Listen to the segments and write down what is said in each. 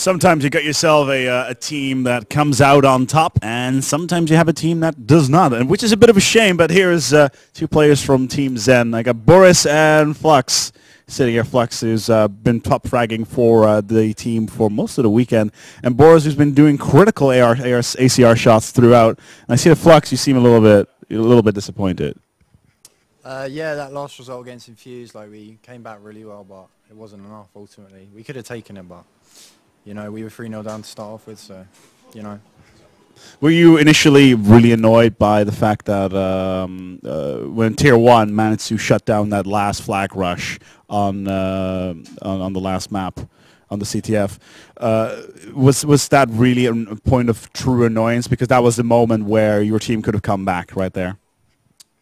Sometimes you got yourself a team that comes out on top, and sometimes you have a team that does not, and which is a bit of a shame. But here is two players from Team Zen. I got Boris and Flux sitting here. Flux, who's been top fragging for the team for most of the weekend, and Boris, who's been doing critical ACR shots throughout. And I see the Flux. You seem a little bit disappointed. Yeah, that last result against Infused, like we came back really well, but it wasn't enough ultimately. We could have taken it, but you know, we were 3-0 down to start off with, so you know. Were you initially really annoyed by the fact that when Tier 1 managed to shut down that last flag rush on the last map on the CTF? Was that really a point of true annoyance, because that was the moment where your team could have come back right there?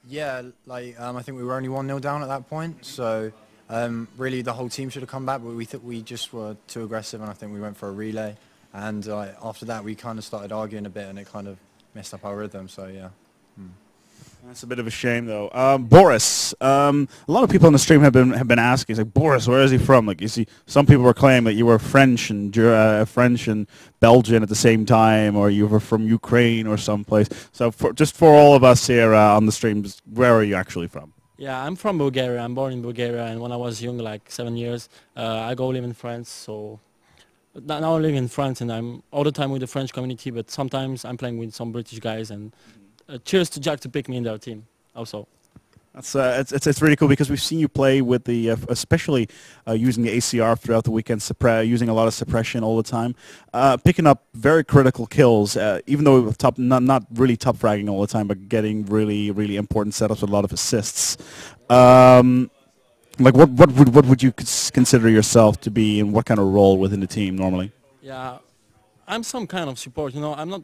Yeah, like I think we were only 1-0 down at that point, so really the whole team should have come back, but we just were too aggressive, and I think we went for a relay. And after that, we kind of started arguing a bit, and it kind of messed up our rhythm. So yeah. That's a bit of a shame, though. Boris, a lot of people on the stream have been asking, it's like, Boris, where is he from? Like, you see, some people were claiming that you were French and Belgian at the same time, or you were from Ukraine or someplace. So just for all of us here on the streams, where are you actually from? Yeah, I'm from Bulgaria. I'm born in Bulgaria, and when I was young, like 7 years, I go live in France. So now I live in France, and I'm all the time with the French community, but sometimes I'm playing with some British guys, and cheers to Jack to pick me in their team also. It's really cool, because we've seen you play with the, especially using the ACR throughout the weekend, using a lot of suppression all the time, picking up very critical kills, even though not really top fragging all the time, but getting really important setups with a lot of assists. Like what would you consider yourself to be in what kind of role within the team normally? Yeah, I'm some kind of support. You know, I'm not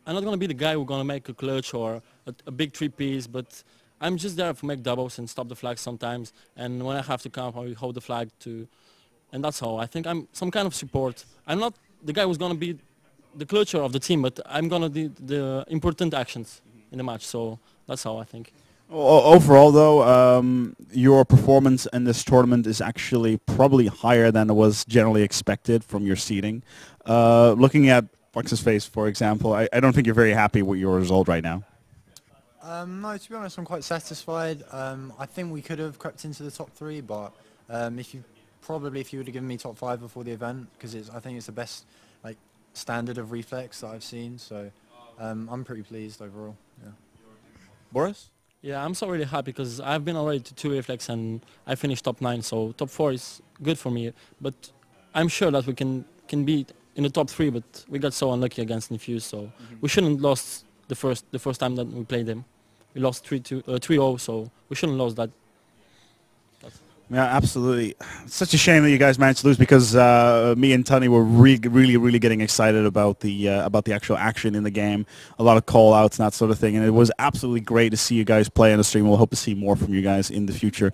gonna be the guy who's gonna make a clutch or a big 3-piece, but I'm just there to make doubles and stop the flag sometimes. And when I have to come, I hold the flag too, and that's all. I think I'm some kind of support. I'm not the guy who's gonna be the clutcher of the team, but I'm gonna do the important actions in the match. So that's how I think. Overall, though, your performance in this tournament is actually probably higher than it was generally expected from your seeding. Looking at Flux's face, for example, I don't think you're very happy with your result right now. No, to be honest, I'm quite satisfied. I think we could have crept into the top 3, but if you would have given me top 5 before the event, because I think it's the best like standard of Reflex that I've seen. So I'm pretty pleased overall. Yeah. Boris? Yeah, I'm so really happy because I've been already to 2 Reflex and I finished top 9, so top 4 is good for me. But I'm sure that we can be in the top 3, but we got so unlucky against Infused, so we shouldn't lost the first time that we played them. We lost 3-0, so we shouldn't lose that. Yeah, absolutely. It's such a shame that you guys managed to lose, because me and Tony were really getting excited about the actual action in the game, a lot of call-outs and that sort of thing, and it was absolutely great to see you guys play on the stream. We'll hope to see more from you guys in the future,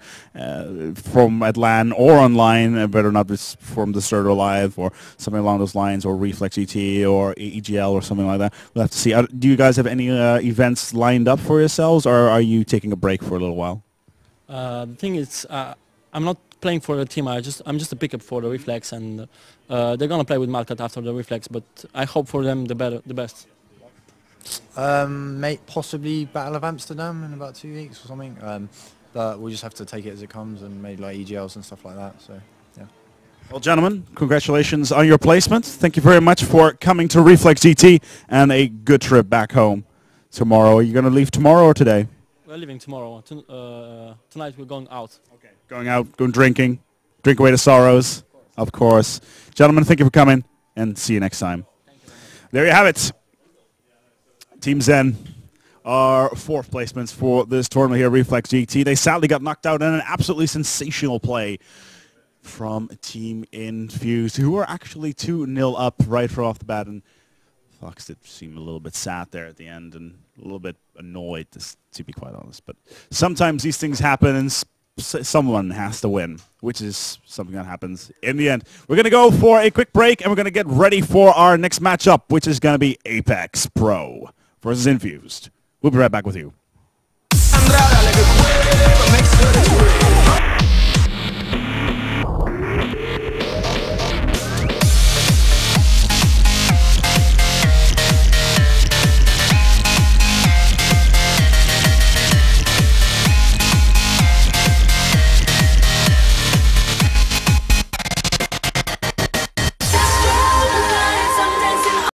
from at LAN or online, whether or not it's from the Server Live or something along those lines, or Reflex GT or EGL or something like that. We'll have to see. Do you guys have any events lined up for yourselves, or are you taking a break for a little while? The thing is, I'm not playing for a team. I'm just a pickup for the Reflex, and they're gonna play with Malkat after the Reflex. But I hope for them the best. Possibly Battle of Amsterdam in about 2 weeks or something. But we'll just have to take it as it comes, and maybe like EGLs and stuff like that. So yeah. Well, gentlemen, congratulations on your placement. Thank you very much for coming to Reflex GT, and a good trip back home tomorrow. Are you gonna leave tomorrow or today? We're leaving tomorrow. Tonight we're going out. Okay. Going out, going drinking, drink away the sorrows, of course. Gentlemen, thank you for coming, and see you next time. There you have it. Team Zen are 4th placements for this tournament here, Reflex GT. They sadly got knocked out in an absolutely sensational play from Team Infused, who were actually 2-0 up right from off the bat, and Fox did seem a little bit sad there at the end, and a little bit annoyed, to be quite honest. But sometimes these things happen, and someone has to win, which is something that happens in the end. We're going to go for a quick break, and we're going to get ready for our next matchup, which is going to be Apex Pro versus Infused. We'll be right back with you.